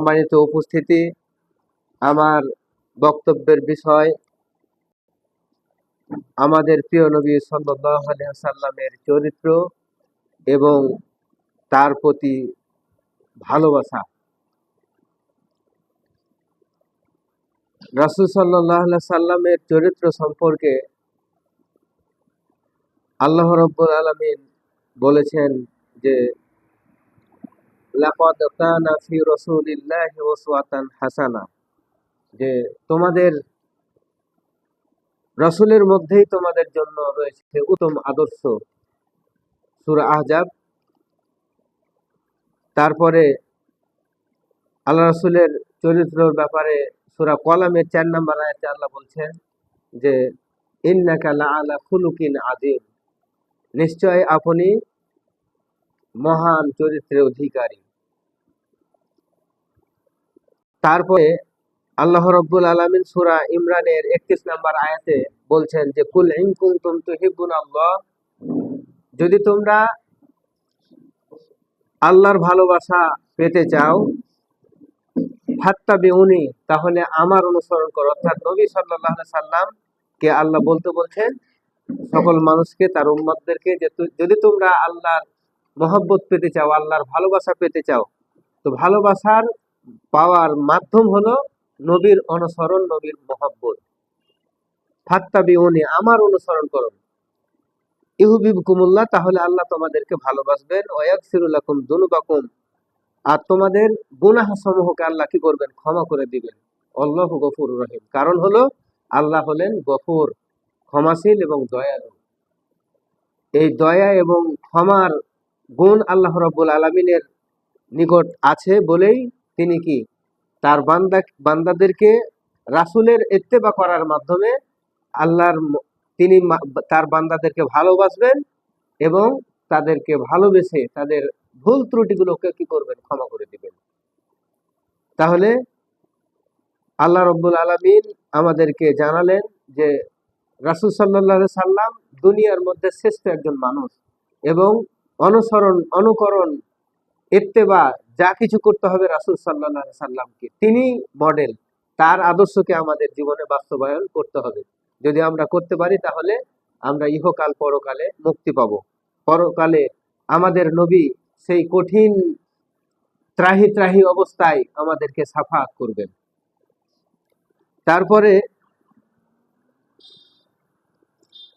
সম্মানিত উপস্থিতি, আমার বক্তব্যের বিষয় আমাদের প্রিয় নবী সাল্লাল্লাহু আলাইহি ওয়াসাল্লামের চরিত্র এবং তার প্রতি ভালোবাসা। রাসূল সাল্লাল্লাহু আলাইহি ওয়াসাল্লামের চরিত্র সম্পর্কে আল্লাহ রাব্বুল আলামিন বলেছেন যে লাকাদ কানা ফি রাসূলিল্লাহি উসওয়াতুন হাসানাহ, যে তোমাদের রাসূলের মধ্যেই তোমাদের জন্য রয়েছে উত্তম আদর্শ। সূরা আহজাব। তারপরে আল্লাহ রাসূলের চরিত্রের ব্যাপারে সূরা কলামের 4 নম্বর আয়াতে আল্লাহ বলছেন যে ইন্নাকা লাআলা খুলুকিন আযীম, নিশ্চয় আপনি মহান চরিত্রের অধিকারী। তারপরে আল্লাহ রাব্বুল আলামিন সূরা ইমরানের 31 নম্বর আয়াতে বলছেন যে কুল ইন কুনতুম তুহিব্বুনাল্লাহ, যদি তোমরা আল্লাহর ভালোবাসা পেতে চাও, ফাত্তাবিউনি, তাহলে আমার অনুসরণ করো। অর্থাৎ নবী সাল্লাল্লাহু আলাইহি সাল্লাম কে আল্লাহ বলছেন সকল মানুষকে, তার উম্মতদেরকে, যে যদি তোমরা আল্লাহর মহব্বত পেতে চাও, আল্লাহর ভালোবাসা পেতে চাও, তো ভালোবাসার পাওয়ার মাধ্যম হলো নবীর অনুসরণ, নবীর মহব্বত। ফাত্তাবিউনি, আমার অনুসরণ করো। ইউহিব্বুকুমুল্লাহ, তাহলে আল্লাহ তোমাদেরকে ভালোবাসবেন। ওয়া ইয়াগফিরু লাকুম যুনুবাকুম, আর তোমাদের গুনাহ সমূহকে আল্লাহ কি করবেন? ক্ষমা করে দিবেন। আল্লাহু গফুরুর রহিম, কারণ হলো আল্লাহ হলেন গফুর, ক্ষমাশীল এবং দয়ালু। এই দয়া এবং ক্ষমার গুণ আল্লাহ রাব্বুল আলামিনের নিকট আছে বলেই তিনি কি তার বান্দাদেরকে রাসূলের ইত্তেবা করার মাধ্যমে তিনি তার বান্দাদেরকে ভালোবাসবেন এবং তাদেরকে ভালোবেসে তাদের ভুল ত্রুটিগুলোকে কি করবেন? ক্ষমা করে দিবেন। তাহলে আল্লাহ রাব্বুল আলামিন আমাদেরকে জানালেন যে রাসূল সাল্লাল্লাহু আলাইহি সাল্লাম দুনিয়ার মধ্যে শ্রেষ্ঠ একজন মানুষ, এবং অনুকরণ, ইত্তেবা যা কিছু করতে হবে রাসূল সাল্লাল্লাহু আলাইহি সাল্লামকে, তিনি মডেল, তার আদর্শকে আমাদের জীবনে বাস্তবায়ন করতে হবে। যদি আমরা করতে পারি তাহলে আমরা ইহকাল পরকালে মুক্তি পাবো। পরকালে আমাদের নবী সেই কঠিন ত্রাহি ত্রাহি অবস্থায় আমাদেরকে সাফাত করবেন। তারপরে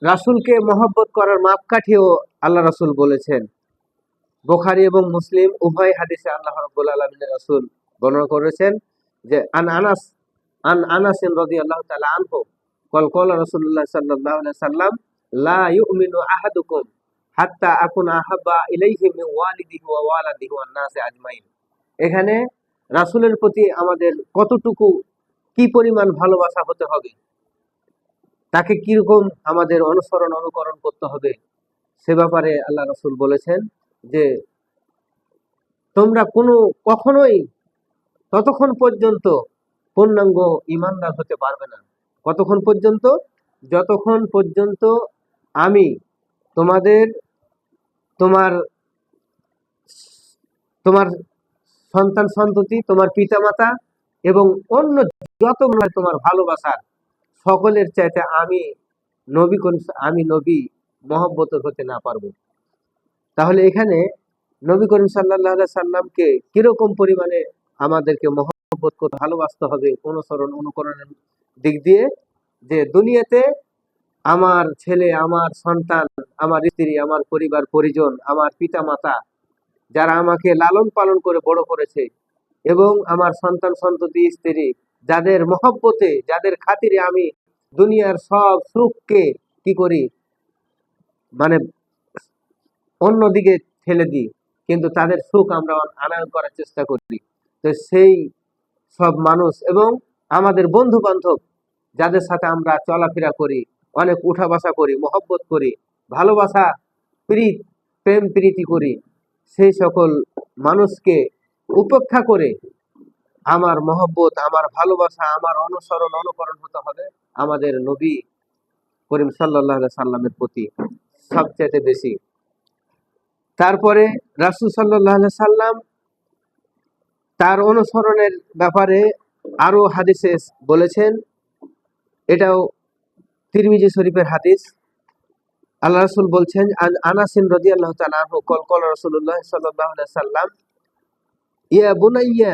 রাসূলকে মহব্বত করার মাপকাঠিও আল্লাহ রাসূল বলেছেন। বুখারী এবং মুসলিম উভয় হাদিসে আল্লাহ রাব্বুল আলামিনের রাসূল বর্ণনা করেছেন যে আন আনাস রাদিয়াল্লাহু তাআলা আনহু ক্বালা রাসূলুল্লাহ সাল্লাল্লাহু আলাইহি সাল্লাম লা ইউমিনু আহাদুকুম হাত্তা আকুনা আহাব্বা ইলাইহি মিন ওয়ালিদিহি ওয়া ওয়ালাদিহি ওয়ান নাসি আজমাইন। এখানে রাসূলের প্রতি আমাদের কতটুকু, কি পরিমাণ ভালোবাসা হতে হবে, তাকে কিরকম আমাদের অনুকরণ করতে হবে, সে ব্যাপারে আল্লাহ রাসূল বলেছেন যে তোমরা কখনোই ততক্ষণ পর্যন্ত পূর্ণাঙ্গ ঈমানদার হতে পারবে না। কতক্ষণ পর্যন্ত? যতক্ষণ পর্যন্ত আমি তোমাদের তোমার তোমার সন্তান সন্ততি, তোমার পিতামাতা এবং অন্য যত তোমার ভালোবাসার সকলের চাইতে আমি নবী মহব্বতের হতে না পারবো। তাহলে এখানে নবী করিম সাল্লাল্লাহু আলাইহি সাল্লামকে কিরকম পরিমাণে আমাদেরকে মহব্বত করতে, ভালোবাসতে হবে অনুকরণের দিক দিয়ে, যে দুনিয়াতে আমার ছেলে, আমার সন্তান, আমার স্ত্রী, আমার পরিবার পরিজন, আমার পিতা মাতা, যারা আমাকে লালন পালন করে বড় করেছে, এবং আমার সন্তান সন্ততি স্ত্রী, যাদের মহব্বতে, যাদের খাতিরে আমি দুনিয়ার সব সুখকে কি করি, মানে অন্যদিকে ঠেলে দিই, কিন্তু তাদের সুখ আমরা আনয়ন করার চেষ্টা করি। তো সেই সব মানুষ এবং আমাদের বন্ধু বান্ধব, যাদের সাথে আমরা চলাফেরা করি, অনেক উঠা বসা করি, মহব্বত করি, ভালোবাসা, প্রেম প্রীতি করি, সেই সকল মানুষকে উপেক্ষা করে আমার মহব্বত, আমার ভালোবাসা, আমার অনুকরণ হতে হবে আমাদের নবী করিম সাল্লাল্লাহু আলাইহি সাল্লামের প্রতি সবচেয়ে বেশি। তারপরে রাসূল সাল্লাল্লাহু আলাইহি সাল্লাম তার অনুসরণের ব্যাপারে আরো হাদিসে বলেছেন, এটাও তিরমিজি শরীফের হাদিস। আল্লাহ রাসূল বলছেন, আনাসিন রাদিয়াল্লাহু তাআলা আনহু কল রাসূলুল্লাহ সাল্লাল্লাহু আলাইহি ওয়াসাল্লাম, ইয়া বুনাইয়া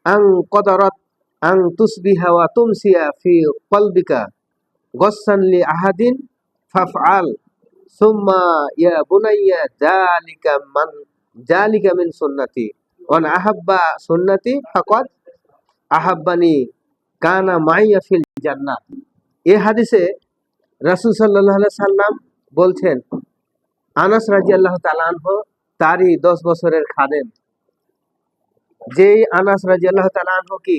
আন কদারাত আন তুসবিহা ওয়া তুমসিয়া ফি কলবিকা গসসান লি আহাদিন ফাফআল সুম্মা ইয়া বুনাইয়া জালিকা মিন সুন্নতি ওয়ান আহাব্বা সুন্নতি ফাকাদ আহাব্বানি কানা মাইয়া ফিল জান্নাত। এই হাদিসে রাসূল সাল্লাল্লাহু আলাইহি সাল্লাম বলছেন, আনাস রাদিয়াল্লাহু তাআলা আনহু তারই 10 বছরের খাদেম, যেই আনাস রাদিয়াল্লাহু তাআলা আনহু কি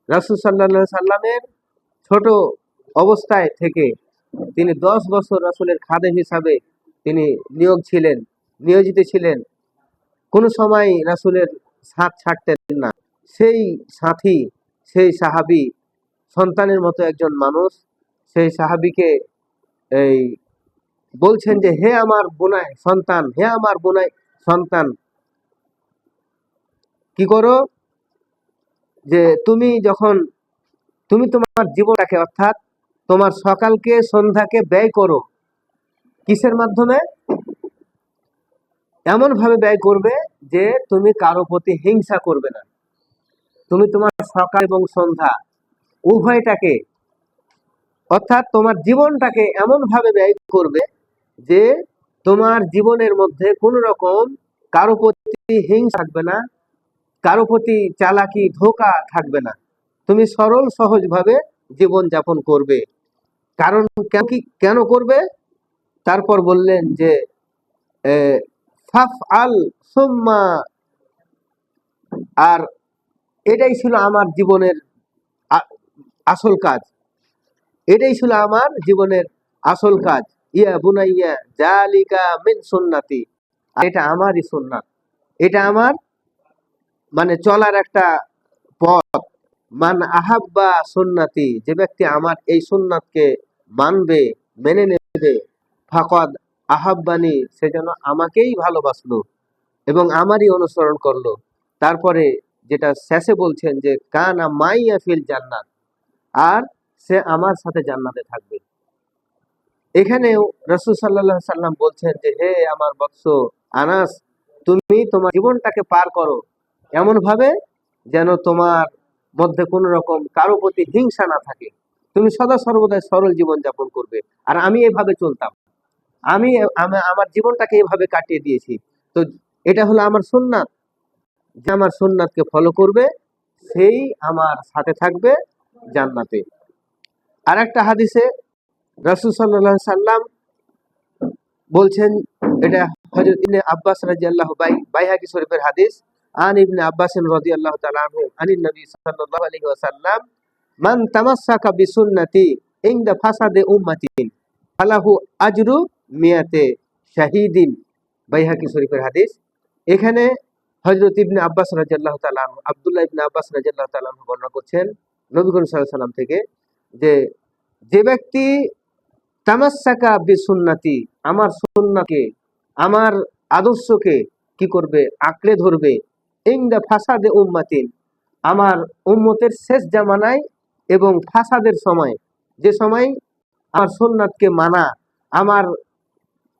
রাসূল সাল্লাল্লাহু আলাইহি সাল্লামের ছোট অবস্থায় থেকে তিনি 10 বছর রাসূলের খাদেম হিসাবে তিনি নিয়োজিত ছিলেন। কোন সময় রাসূলের সাথ ছাড়তেন না। সেই সাথী, সেই সাহাবী সন্তানের মতো একজন মানুষ, সেই সাহাবীকে এই বলছেন যে, হে আমার বোনাই সন্তান, হে আমার বোনাই সন্তান, কি করো যে তুমি তোমার জীবনটাকে, অর্থাৎ তোমার সকালকে সন্ধ্যাকে ব্যয় করো কিসের মাধ্যমে? এমন ভাবে ব্যয় করবে যে তুমি কারো প্রতি হিংসা করবে না। তুমি তোমার সকাল এবং সন্ধ্যা উভয়টাকে, অর্থাৎ তোমার জীবনটাকে এমন ভাবে ব্যয় করবে যে তোমার জীবনের মধ্যে কোন রকম কারো প্রতি হিংসা থাকবে না, কারো প্রতি চালাকি ধোঁকা থাকবে না। তুমি সরল সহজ ভাবে জীবন যাপন করবে। কারণ কেন করবে? তারপর বললেন যে ফাফআল সুম্মা, আর এটাই ছিল আমার জীবনের আসল কাজ, এটাই ছিল আমার জীবনের আসল কাজ। ইয়া বুনাইয়া জালিকা মিন সুন্নতি, এটা আমারই সুন্নাত, এটা আমার মানে চলার একটা পথ। মান আহাব্বা সুন্নতি, যে ব্যক্তি আমার এই সুন্নাতকে মানবে, মেনে নেবে, ফাকাদ আহাব্বানি, সে যেন আমাকেই ভালোবাসলো এবং আমারই অনুসরণ করলো। তারপরে যেটা শেষে বলছেন যে কানা মাইয়া ফিল জান্নাত, আর সে আমার সাথে জান্নাতে থাকবে। এখানেও রাসূল সাল্লাল্লাহু আলাইহি সাল্লাম বলছেন যে, হে আমার বৎস আনাস, তুমি তোমার জীবনটাকে পার করো এমন ভাবে যেন তোমার মধ্যে কোন রকম কারো প্রতি হিংসা না থাকে। তুমি সদা সর্বদাই সরল জীবন যাপন করবে। আর আমি এভাবে চলতাম, আমি আমার জীবনটাকে এভাবে কাটিয়ে দিয়েছি। তো এটা হলো আমার সুন্নাত, যে আমার সুন্নাতকে ফলো করবে সেই আমার সাথে থাকবে জান্নাতে। আর একটা হাদিসে রাসূল সাল্লাল্লাহু আলাইহি সাল্লাম বলছেন, এটা হযরত ইবনে আব্বাস রাদিয়াল্লাহু বাইহাকী শরীফের হাদিস, আন ইবনে আব্বাস রাদিয়াল্লাহু তাআলা আনহু আনিন নবী সাল্লাল্লাহু আলাইহি ওয়াসাল্লাম, মান তামাসসাকা বিসুন্নতি ইনদা ফাসাদে উম্মতিন ফালাহু আজরু মিয়াতে শাহীদিন। বাইহাকী শরীফের হাদিস। এখানে হযরত ইবনে আব্বাস রাদিয়াল্লাহু তাআলা আনহু, আব্দুল্লাহ ইবনে আব্বাস রাদিয়াল্লাহু তাআলা আনহু বর্ণনা করছেন নবী করিম সাল্লাল্লাহু আলাইহি সাল্লাম থেকে, যে ব্যক্তি তামাসসাকা বিসুন্নতি, আমার সুন্নাহকে, আমার আদর্শকে কি করবে? আঁকড়ে ধরবে। ইনদা ফাসাদে উম্মাতিন, আমার উম্মতের শেষ জামানায় এবং ফাসাদের সময়, যে সময় আমার সুন্নাতকে মানা, আমার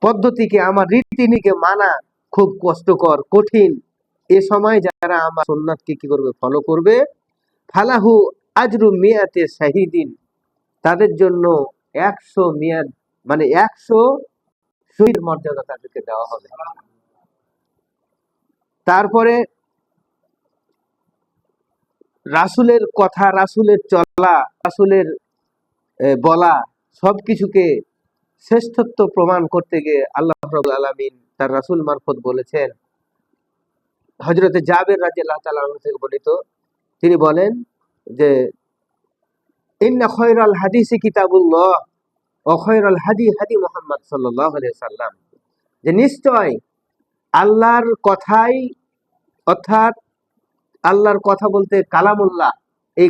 পদ্ধতিকে, আমার রীতিনীতিকে মানা খুব কষ্টকর, কঠিন, এ সময় যারা আমার সুন্নাতকে কি করবে? ফলো করবে। ফালাহু আজরু মিয়াতে শাহীদিন, তাদের জন্য 100 মিয়াদ, মানে 100 শহীদ মর্যাদা তাদেরকে দেওয়া হবে। তারপরে রাসূলের কথা, রাসূলের চলা, রাসূলের বলা সবকিছুকে শ্রেষ্ঠত্ব প্রমাণ করতে গিয়ে আল্লাহ রাব্বুল আলামিন তার রাসূল মারফত বলেছেন। হযরতে জাবের রাদিয়াল্লাহু তাআলা আনহু থেকে বর্ণিত, তিনি বলেন যে ইন্না খায়রাল হাদিসি কিতাবুল্লাহ ওয়া খায়রাল হাদি হাদি মুহাম্মদ সাল্লাল্লাহু আলাইহি ওয়াসাল্লাম, যে নিশ্চয় আল্লাহর কথাই, অর্থাৎ আল্লাহর কথা বলতে কালামুল্লাহ, এই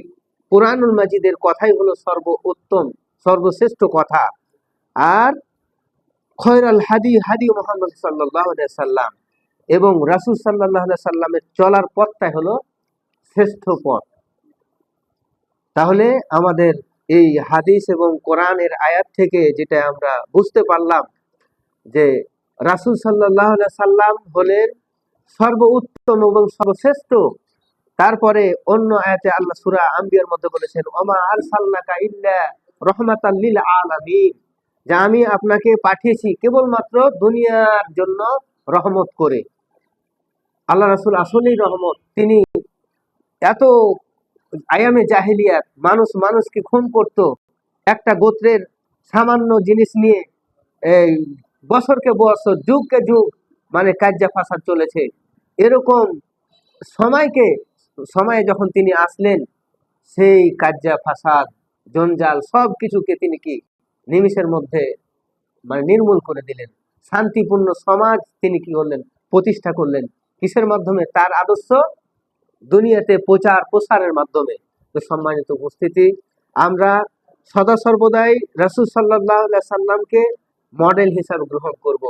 কুরআনুল মাজিদের কথাই হলো সর্বোত্তম, সর্বশ্রেষ্ঠ কথা। আর খয়রাল হাদি হাদি মুহাম্মদ সাল্লাল্লাহু আলাইহি ওয়াসাল্লাম, এবং রাসূল সাল্লাল্লাহু আলাইহি সাল্লামের চলার পথটাই হলো শ্রেষ্ঠ পথ। তাহলে আমাদের এই হাদিস এবং কোরআনের আয়াত থেকে যেটা আমরা বুঝতে পারলাম যে রাসূল সাল্লাল্লাহু আলাইহি সাল্লাম হলেন সর্বোত্তম এবং সর্বশ্রেষ্ঠ। তারপরে অন্য আয়াতে আল্লাহ সূরা আম্বিয়ার মধ্যে বলেছেন, ওমা আরসালনাকা ইল্লা রাহমাতাল লিল আলামিন, যে আমি আপনাকে পাঠিয়েছি কেবলমাত্র দুনিয়ার জন্য রহমত করে। আল্লাহ রাসূল আসলেই রহমত। তিনি এত আয়ামে জাহেলিয়াত মানুষ মানুষকে খুন করত, একটা গোত্রের সামান্য জিনিস নিয়ে এই বছরকে বছর যুগকে যুগ মানে কাজ্জা ফাসাদ চলেছে। এরকম সময়কে সময়ে যখন তিনি আসলেন, সেই কাজ্জা ফাসাদ জঞ্জাল সব কিছুকে তিনি কি নিমিষের মধ্যে মানে নির্মূল করে দিলেন। শান্তিপূর্ণ সমাজ তিনি কি করলেন, প্রতিষ্ঠা করলেন। কিসের মাধ্যমে? তার আদর্শ দুনিয়াতে প্রচার প্রসারের মাধ্যমে। তো সম্মানিত উপস্থিতি, আমরা সদা সর্বদাই রাসূল সাল্লাল্লাহু আলাইহি সাল্লামকে মডেল হিসাবে গ্রহণ করব।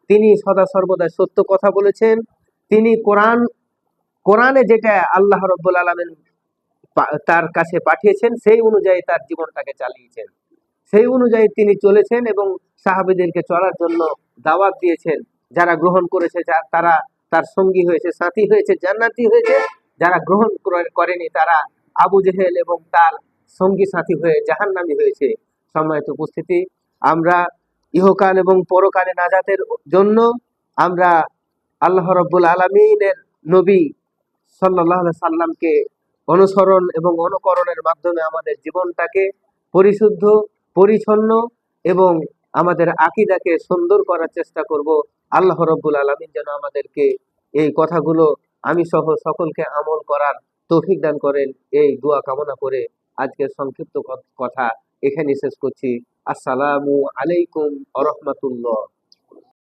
তিনি সদা সর্বদাই সত্য কথা বলেছেন। তিনি কোরআনে যেটা আল্লাহ রাব্বুল আলামিন তার কাছে পাঠিয়েছেন সেই অনুযায়ী তার জীবনটাকে চালিয়েছেন, সেই অনুযায়ী তিনি চলেছেন এবং সাহাবীদেরকে চলার জন্য দাওয়াত দিয়েছেন। যারা গ্রহণ করেছে তারা তার সঙ্গী হয়েছে, সাথী হয়েছে, জান্নাতি হয়েছে। যারা গ্রহণ করেনি তারা আবু জেহেল এবং তার সঙ্গী সাথী হয়ে জাহান্নামী হয়েছে। সম্মানিত উপস্থিতি, আমরা ইহকাল এবং পরকালে নাজাতের জন্য আমরা আল্লাহ রাব্বুল আলামিনের নবী সাল্লাল্লাহু আলাইহি সাল্লামকে অনুসরণ এবং অনুকরণের মাধ্যমে আমাদের জীবনটাকে পরিশুদ্ধ, পরিচ্ছন্ন এবং আমাদের আকীদাকে সুন্দর করার চেষ্টা করব। আল্লাহ রাব্বুল আলামিন যেন আমাদেরকে এই কথাগুলো আমি সহ সকলকে আমল করার তৌফিক দান করেন, এই দোয়া কামনা করে আজকের সংক্ষিপ্ত কথা এখানে শেষ করছি। আসসালামু আলাইকুম ওয়া রাহমাতুল্লাহ।